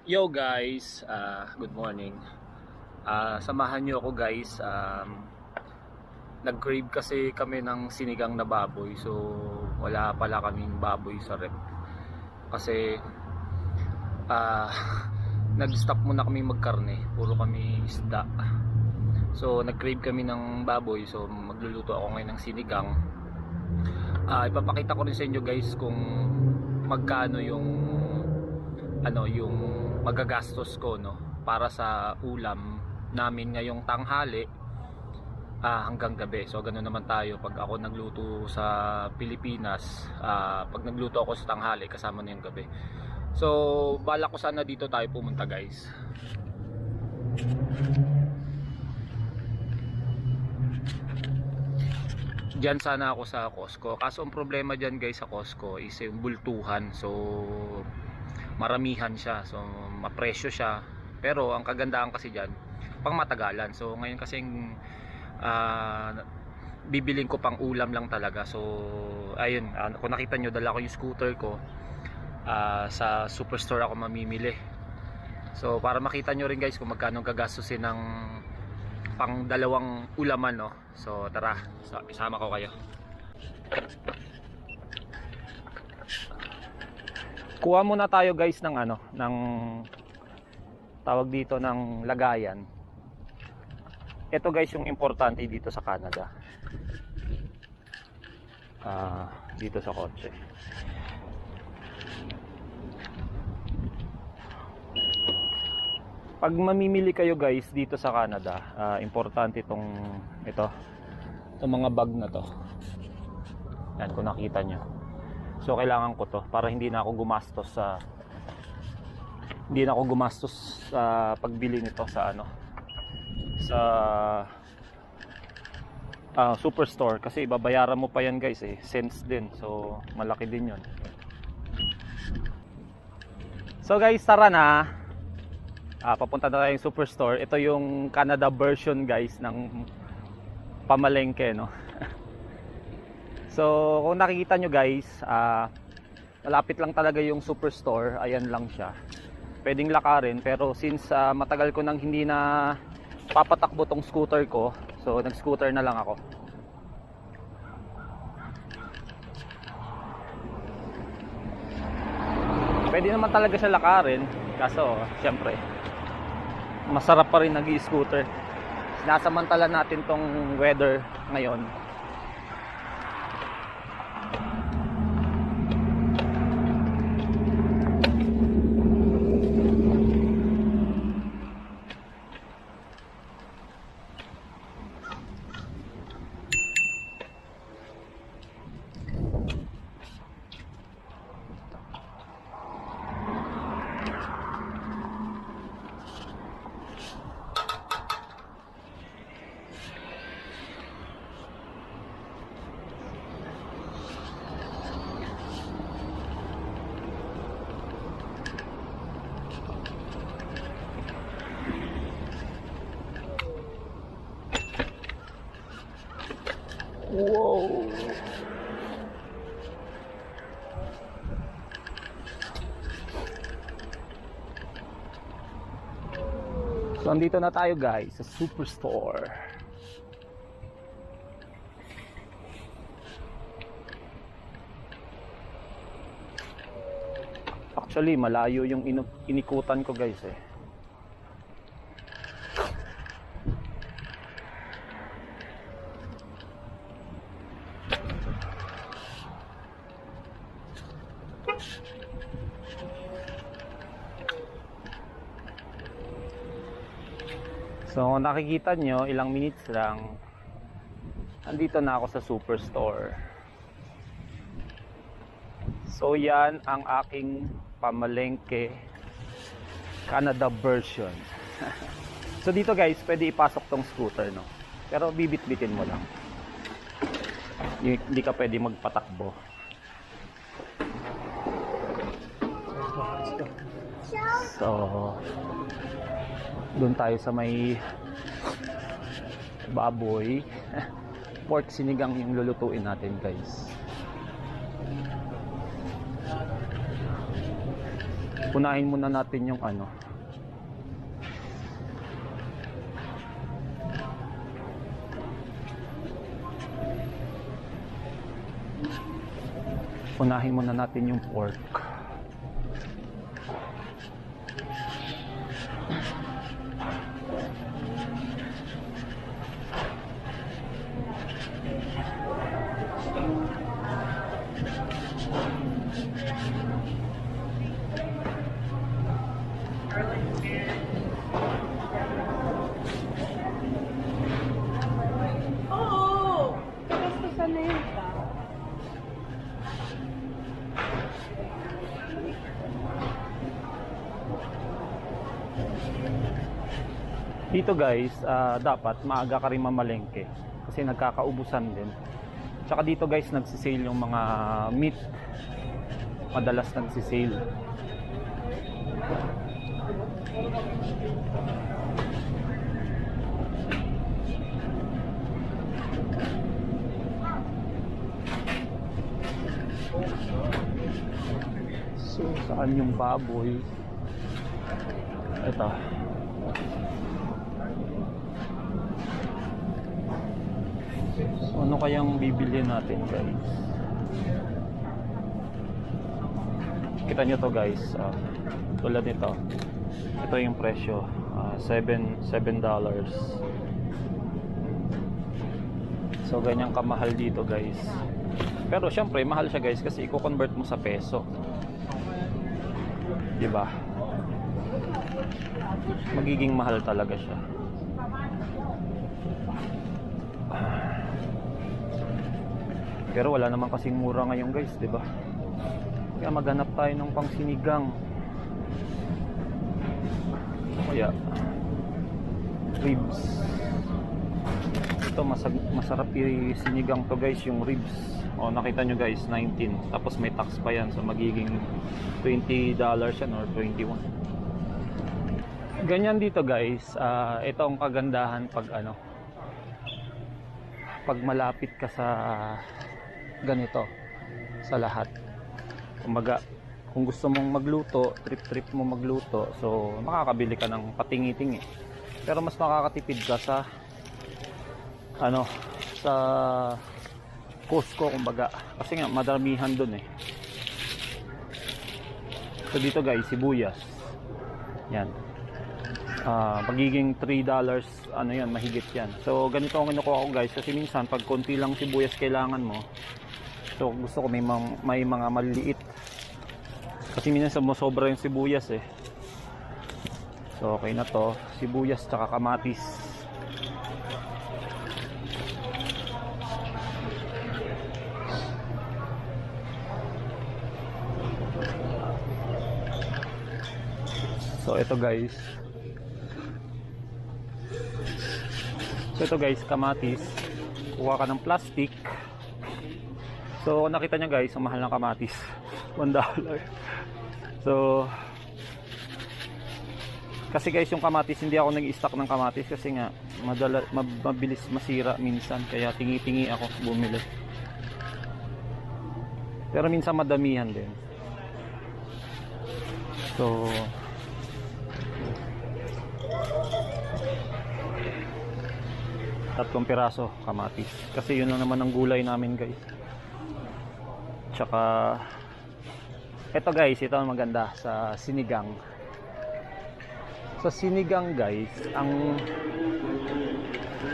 Yo guys, good morning. Samahan nyo ako guys. Nag-crave kasi kami ng sinigang na baboy. So wala pala kaming baboy sa rep. Kasi ah, nag-stop muna kami magkarne. Puro kami isda. So nag-crave kami ng baboy. So magluluto ako ngayon ng sinigang. Ipapakita ko rin sa inyo guys kung magkano yung magagastos ko para sa ulam namin ngayong tanghali hanggang gabi. So ganoon naman tayo pag ako nagluto sa Pilipinas. Pag nagluto ako sa tanghali kasama na yung gabi. So balak ko sana dito tayo pumunta guys. Diyan sana ako sa Costco. Kaso ang problema diyan guys sa Costco is yung bultuhan. So maramihan siya. So mapresyo siya. Pero ang kagandahan kasi diyan, pang matagalan. So ngayon kasing bibiling ko pang ulam lang talaga. So ayun, kung nakita nyo, dala ko yung scooter ko. Sa superstore ako mamimili. So para makita nyo rin guys kung magkano gagastusin ng pang dalawang ulaman, no? So tara, isama ko kayo. Kuha muna tayo guys ng ng tawag dito ng lagayan. Ito guys yung importante dito sa Canada. Dito sa kotse. Pag mamimili kayo guys dito sa Canada, importante itong mga bag na to. Yan, kung nakita nyo. So kailangan ko to para hindi na ako gumastos sa pagbili nito sa superstore, kasi ibabayaran mo pa yan guys cents din. So malaki din yun. So guys, tara na. Papunta na tayong superstore. Ito yung Canada version guys ng pamalengke, no? So kung nakikita nyo guys, malapit lang talaga yung superstore. Ayan lang siya. Pwedeng lakarin, pero since matagal ko nang hindi na papatakbo tong scooter ko, so nag scooter na lang ako. Pwede naman talaga siya lakarin, kaso syempre masarap pa rin nag-i-scooter. Sinasamantala natin tong weather ngayon. Wow. So andito na tayo guys sa superstore. Actually malayo yung inikutan ko guys So kung nakikita nyo, ilang minutes lang andito na ako sa superstore. So yan ang aking pamalengke Canada version. So dito guys, pwede ipasok tong scooter, no? Pero bibit-bitin mo lang. Hindi ka pwede magpatakbo. So doon tayo sa may baboy. Pork sinigang yung lulutuin natin guys. Unahin muna natin yung ano. Unahin muna natin yung pork. Oo! Kagastusan na yun ka. Dito guys, dapat maaga ka rin mamalengke kasi nagkakaubusan din. Tsaka dito guys, nagsisale yung mga meat. Madalas nagsisale. So, saan yung baboy? Ito. So, ano kayang bibili natin guys? Kita nyo to guys, tulad nito. Ito yung presyo, $7. So ganyan kamahal dito guys. Pero syempre mahal siya guys kasi i-convert mo sa peso. 'Di ba? Magiging mahal talaga siya. Pero wala naman kasing mura ngayon guys, 'di ba? Kaya maghanap tayo ng pangsinigang. Kaya ribs. Ito masarap yung sinigang to guys, yung ribs. O nakita nyo guys, 19. Tapos may tax pa yan, so magiging $20 yan or 21. Ganyan dito guys. Ito ang kagandahan pag ano, pag malapit ka sa ganito, sa lahat. Kumbaga, kung gusto mong magluto, trip mo magluto, so makakabili ka ng patingi-tingi. Pero mas makakatipid ka sa ano, sa Costco kumbaga, kasi nga madaramihan dun eh. So dito guys, sibuyas yan, magiging $3, ano yan, mahigit yan. So ganito ang kinukuha ko guys, kasi minsan pag konti lang sibuyas kailangan mo, so gusto ko may mga maliliit, kasi minsan sobra yung sibuyas eh. So okay na to, sibuyas tsaka kamatis. So ito guys. Kamatis. Kuha ka ng plastic. So nakita nyo guys, ang mahal ng kamatis. $1. So kasi guys, yung kamatis, hindi ako nag-i-stock ng kamatis kasi nga mabilis masira minsan, kaya tingi-tingi ako bumili. Pero minsan madamihan din. So 3 piraso kamatis, kasi yun lang naman ang gulay namin guys. Tsaka ito guys, ito ang maganda sa sinigang. Sa sinigang guys,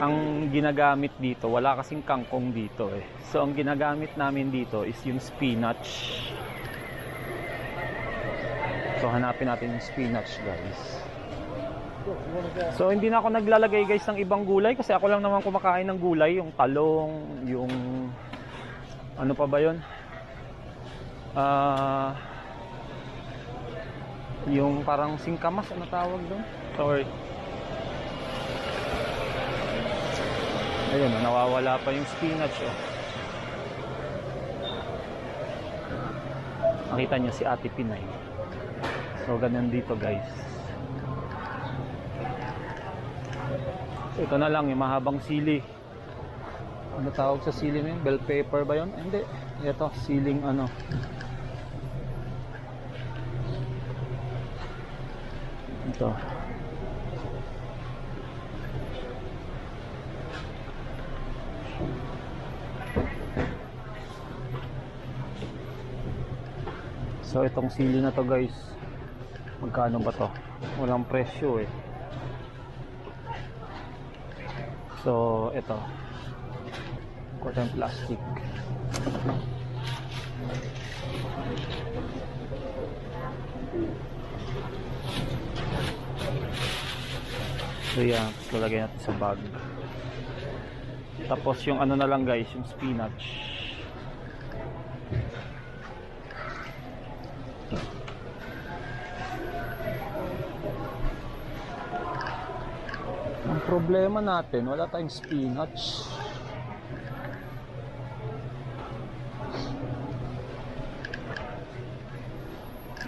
ang ginagamit dito, wala kasing kangkong dito eh. So ang ginagamit namin dito is yung spinach. So hanapin natin yung spinach guys. So hindi na ako naglalagay guys ng ibang gulay, kasi ako lang naman kumakain ng gulay, yung talong, yung ano pa ba yun, yung parang singkamas, ano tawag doon? Sorry. Ayun, nawawala pa yung spinach oh. Nakita nyo si Ate Pinay. So ganun dito guys. Ito na lang yung mahabang sili. Ano tawag sa sili na yun? Bell pepper ba yun? Hindi. Ito, siling ano. Ito. So itong sili na to guys, magkano ba to? Walang presyo eh. So ito, cotton plastic. So yan, lalagay natin sa bag. Tapos yung ano na lang guys, yung spinach. Ang problema natin, wala tayong spinach.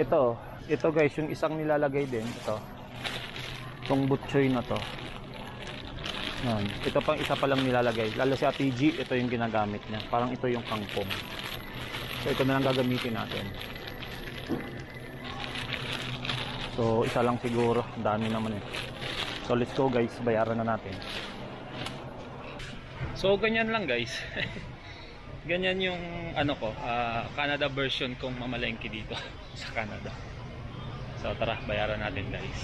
Ito guys, yung isang nilalagay din, ito. Itong butchoy na to. Yan. Ito pang isa pa lang nilalagay. Lalo si Ate G, ito yung ginagamit niya. Parang ito yung kangkong. So ito na lang gagamitin natin. So isa lang siguro, ang dami naman eh. So let's go guys, bayaran na natin. So ganyan lang guys. Ganyan yung ano ko, Canada version kong mamalengke dito sa Canada. So tara, bayaran natin guys.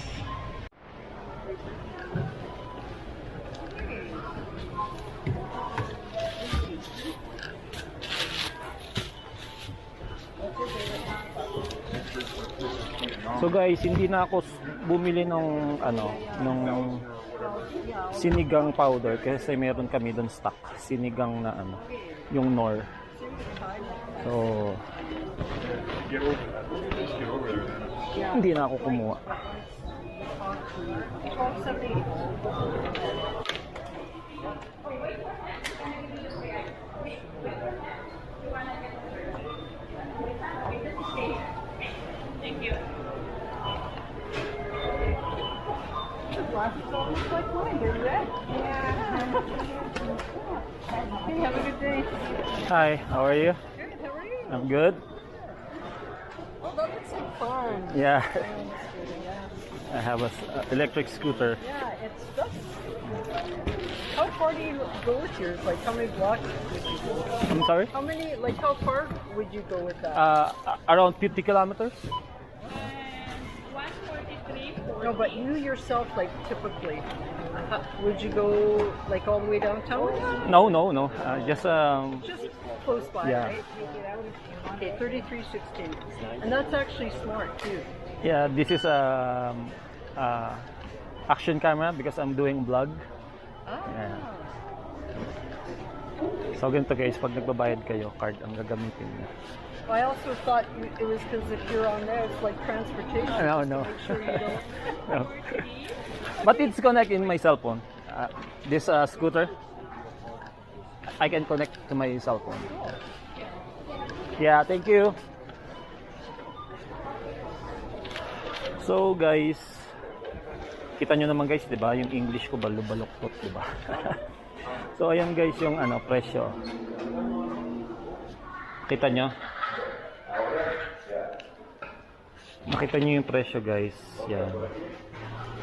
So guys, hindi na ako bumili ng nung sinigang powder kasi meron kami doon stock, sinigang na yung Knorr. So hindi na ako kumuha. Thank you. The glasses almost like mine. They're red. Yeah. Hey, have a good day. Hi, how are you? Good. How are you? I'm good. Oh, that looks like fun. Yeah, Yeah. I have a electric scooter. Yeah, it's just. How far do you go with yours? Like, how many blocks would you go? I'm sorry? How far would you go with that? Around 50 kilometers. 143. No, but you yourself, like, typically, would you go, like, all the way downtown? No. Just Just close by, Yeah. right? Okay, 3316. And that's actually smart, too. yeah, this is action camera because I'm doing vlog. Ah. Yeah. So ganito guys, pag nagbabayad kayo, card ang gagamitin niya. I also thought it was because if you're on there, it's like transportation. No, just to no. make sure you don't. No. But it's connect in my cell phone. This scooter, I can connect to my cell phone. Yeah, thank you. So guys, kita nyo naman guys, 'di ba? Yung English ko balok-baloktot, 'di ba? So ayan guys yung presyo. Kita nyo? Nakita nyo yung presyo guys. Yan.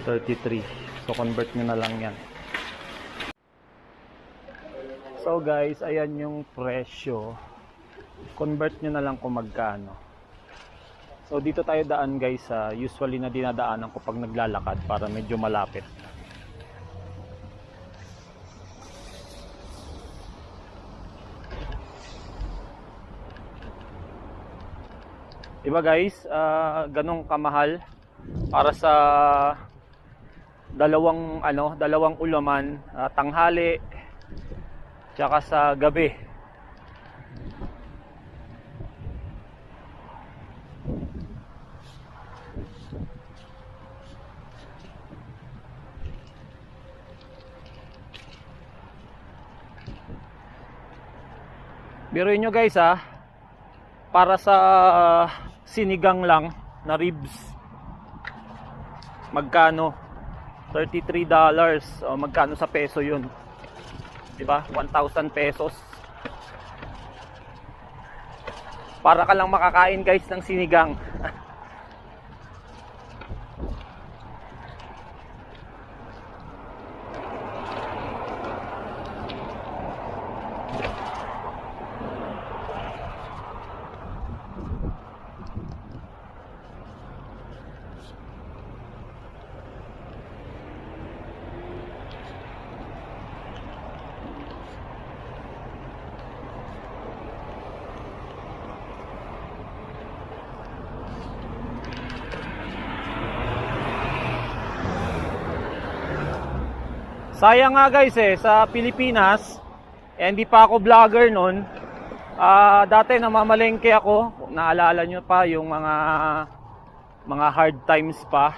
33. So convert nyo na lang yan. So guys, ayan yung presyo. Convert nyo na lang kung magkano. So dito tayo daan guys, usually na dinadaanan ko pag naglalakad para medyo malapit. Diba guys, ganong kamahal para sa dalawang ulaman, tanghali tsaka sa gabi. Biruin nyo guys para sa sinigang lang na ribs, magkano? $33. O magkano sa peso yun? Diba? 1,000 pesos. Para ka lang makakain guys ng sinigang. Sayang nga guys sa Pilipinas, hindi pa ako vlogger noon. Dati namamalengke ako, naalala nyo pa yung mga hard times pa.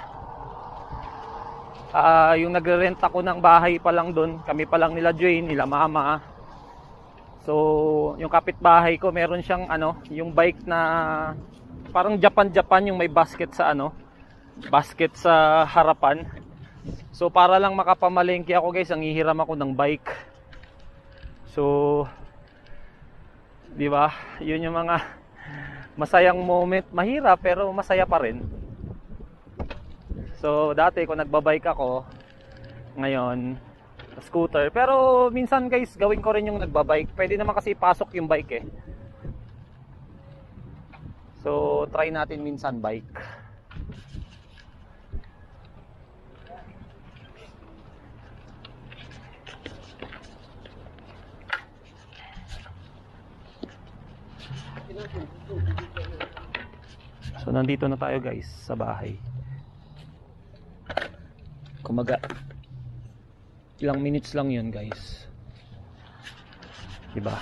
Yung nagre-rent ako ng bahay pa lang doon, kami pa lang nila Jane, nila mama. So, yung kapitbahay ko, meron siyang yung bike na parang Japan yung may basket sa harapan. So, para lang makapamalengke ako guys, ang hihiram ako ng bike. So, di ba? Yun yung mga masayang moment, mahirap pero masaya pa rin. So, dati kung nagbabike ako, ngayon scooter. Pero minsan guys, gawin ko rin yung nagbabike. Pwede naman kasi ipasok yung bike So, try natin minsan bike. So, nandito na tayo guys sa bahay. Kumaga ilang minutes lang yun guys, diba?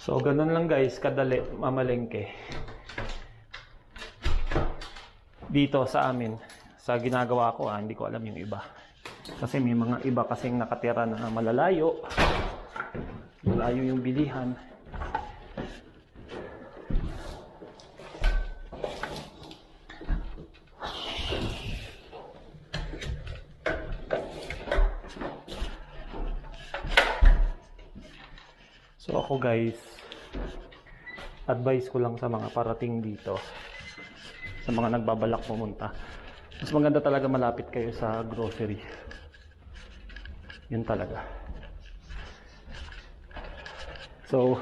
So ganun lang guys, kadali mamalengke dito sa amin. Sa ginagawa ko hindi ko alam yung iba. Kasi may mga iba kasing nakatira na malalayo. Malayo yung bilihan. So ako guys, advice ko lang sa mga parating dito, sa mga nagbabalak pumunta, mas maganda talaga malapit kayo sa grocery. Yun talaga. So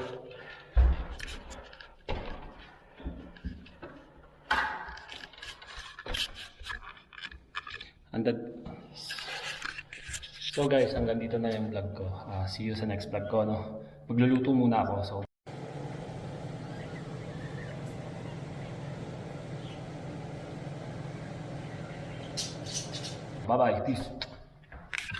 guys, hanggang dito na yung vlog ko. See you sa next vlog ko, no? Magluluto muna ako. So bye bye, peace.